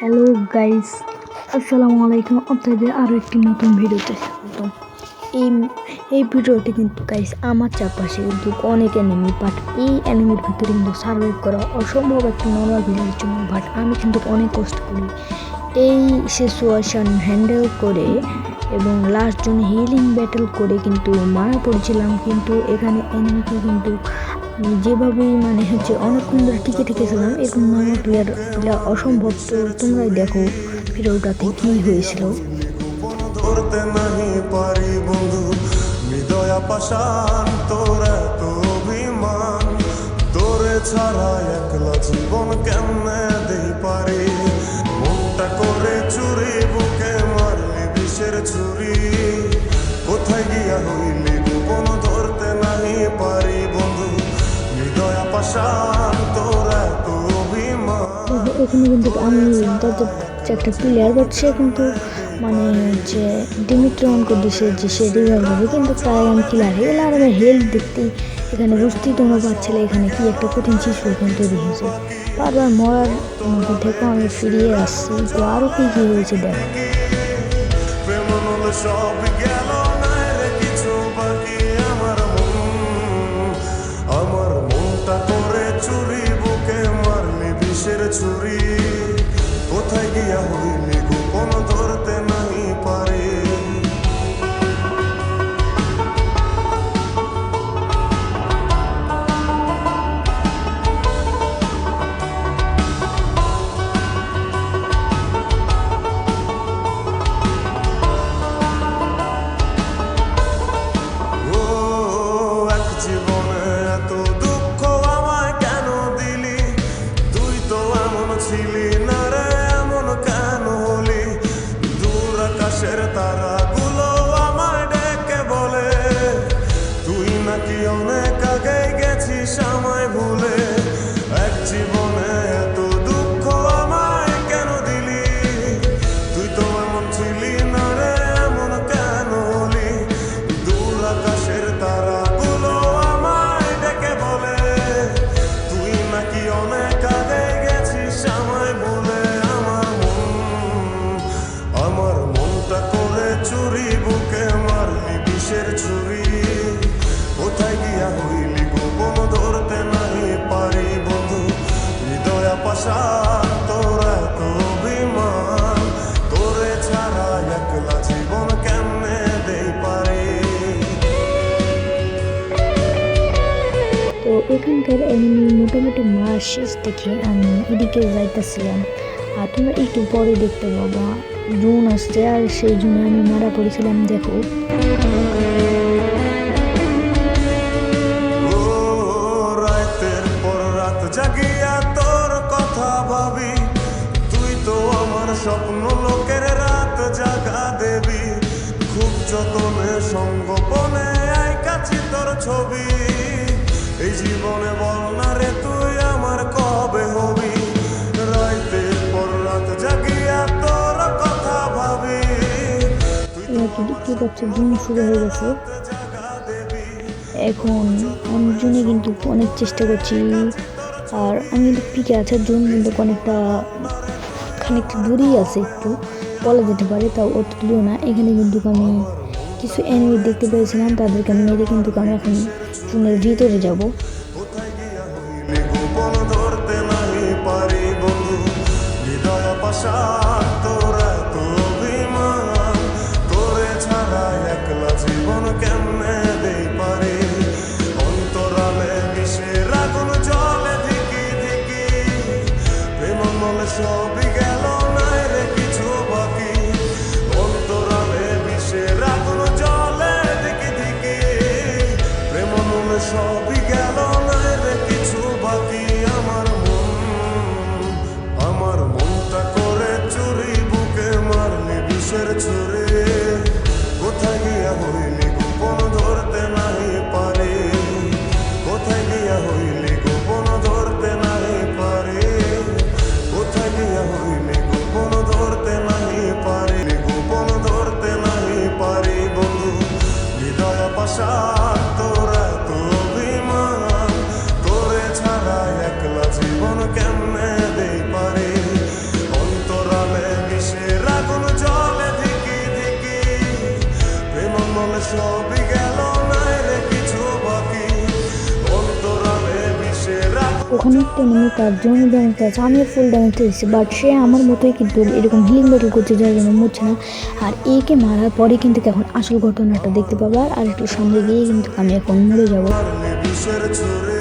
Hello guys, আসসালামু আলাইকুম। আপনাদের আরও একটি নতুন ভিডিওতে স্বাগতম। এই এই ভিডিওটি কিন্তু গাইস আমার চারপাশে কিন্তু অনেক অ্যানিমি, বাট এই অ্যানিমির ভিতরে কিন্তু সার্ভাইভ করা অসম্ভব একটা নর্মাল ভিডিওর জন্য। বাট আমি কিন্তু অনেক কষ্ট করি এই সিচুয়েশন হ্যান্ডেল করে এবং লাস্ট জন হিলিং ব্যাটেল করে কিন্তু মারা পড়েছিলাম। কিন্তু এখানে অ্যানিমিকে কিন্তু যেভাবেই অনেকক্ষণ ধরে টিকেছিলাম, এরকম নর্মাল প্লেয়ার অসম্ভব। তো তোমরাই দেখো ভিডিওটাতে কি হয়েছিল। ধরতে নাহি পারি বন্ধু, হৃদয় পাষাণ তোর এত অভিমান, তোরে ছাড়া একলা জীবন কেমনে দেই পারি। মনটা করে চুরি, বুকে মারলি বিষের ছুরি, কোথায় গিয়া হইলি গোপন ধরতে নাহি পারি বন্ধু, হৃদয় পাষাণ তোর এত অভিমান। এখানে কিন্তু আমি একটা প্লেয়ার, বাট সে কিন্তু যে ডিমিট্রি অন করে দিয়েছে যে সে রিভাইভ হবে, কিন্তু প্রায় আমি কিলার হয়ে গেলে। আর আমার হেলথ দেখতেই এখানে বুঝতেই তোমরা পাচ্ছিলে এখানে কি একটা কঠিন সিচুয়েশন তৈরি হয়েছে। বারবার মরার মধ্যে থেকেও আমি ফিরিয়ে আসছি। তো আরও কী কী হয়েছে দেখ। সব গেল না রে কিছু বাকি, আমার মনটা করে চুরি, বুকে মারলি বিষের ছুরি, কোথায় গিয়া হইলি গোপন ধরতে নাহি পারি। তারাগুলো আমায় ডেকে বলে তুই নাকি অনেক আগে গেছিস আমায় ভুলে। এক জীবনে এত দুঃখ আমায় কেন দিলি, তুই তো এমন ছিলি না রে, এমন কেন হলি। দূর আকাশের তারাগুলো আমায় ডেকে বলে তুই নাকি অনেক আগে গেছিস আমায় ভুলে। আমার মনটা করে চুরি, বুকে মারলি বিষের ছুরি, কোথায় গিয়া হইলি গোপন ধরতে নাহি পারি বন্ধু, হৃদয় পাষাণ তোর এত অভিমান, তোরে ছাড়া একলা জীবন কেমনে দেই পারি। তো এখানকার এনিমি মোটামুটি মার শেষ দেখে আমি এদিকে যাইতেছিলাম। আর তোমরা একটু পরে দেখতে পাবো জুন আসছে, আর সেই জন্য আমি মারা পড়েছিলাম। দেখো রাতের পর রাত জাগিয়া তোর কথা ভাবি, তুই তো আমার স্বপ্ন লোকের রাত জাগা দেবী, খুব যতনে সঙ্গোপনে আইকাছি তোর ছবি। এই জীবনে বল না রে তুই আমার কবে হবি, রাতের পর রাত জাগিয়া তোর কথা ভাবি। দেখতে পাচ্ছ জুন শুরু হয়ে গেছে। এখন অনেকজনই কিন্তু অনেক চেষ্টা করছি, আর আমি কিন্তু পিকে আছে। জুন কিন্তু খানিকটা দূরেই আছে, একটু বলা যেতে পারে, তাও অত দূর না। এখানে কিন্তু আমি কিছু এনিমি দেখতে পেয়েছিলাম, তাদেরকে মেরে কিন্তু আমি এখন জুনের ভিতরে যাব। ধরতে নাহি পারি বন্ধু, হৃদয় পাষাণ তোর এত অভিমান, তোরে ছাড়া একলা জীবন কেমনে দেই পারি। অন্তরালে বিষের আগুন জলে ধিকি ধিকি, প্রেম মলে সবই গেল নাই রে কিছু বাকি। অন্তরালে বিষের আগুন জলে ধিকি ধিকি, প্রেম মলে সবই গেল নাই রে কিছু বাকি। আমার মনটা করে চুরি, বুকে মারলি বিষের ছুরি, কোথায় গিয়া হইলি গোপন ধরতে নাহি পারি, কোথায় গিয়া হইলি গোপন ধরতে নাহি পারি, কোথায় গিয়া ওখানে একটা এনিমি তার জন্য ড্যামেজ আছে, আমিও ফুল ড্যামেজ দিচ্ছি, বাট সে আমার মতোই কিন্তু এরকম হিলিং ব্যাটল করছে যার জন্য মরছে না। আর একে মারার পরে কিন্তু এখন আসল ঘটনাটা দেখতে পাবো, আর একটু সামনে গিয়ে কিন্তু আমি এখন মরে যাবো। বিষের ছুরি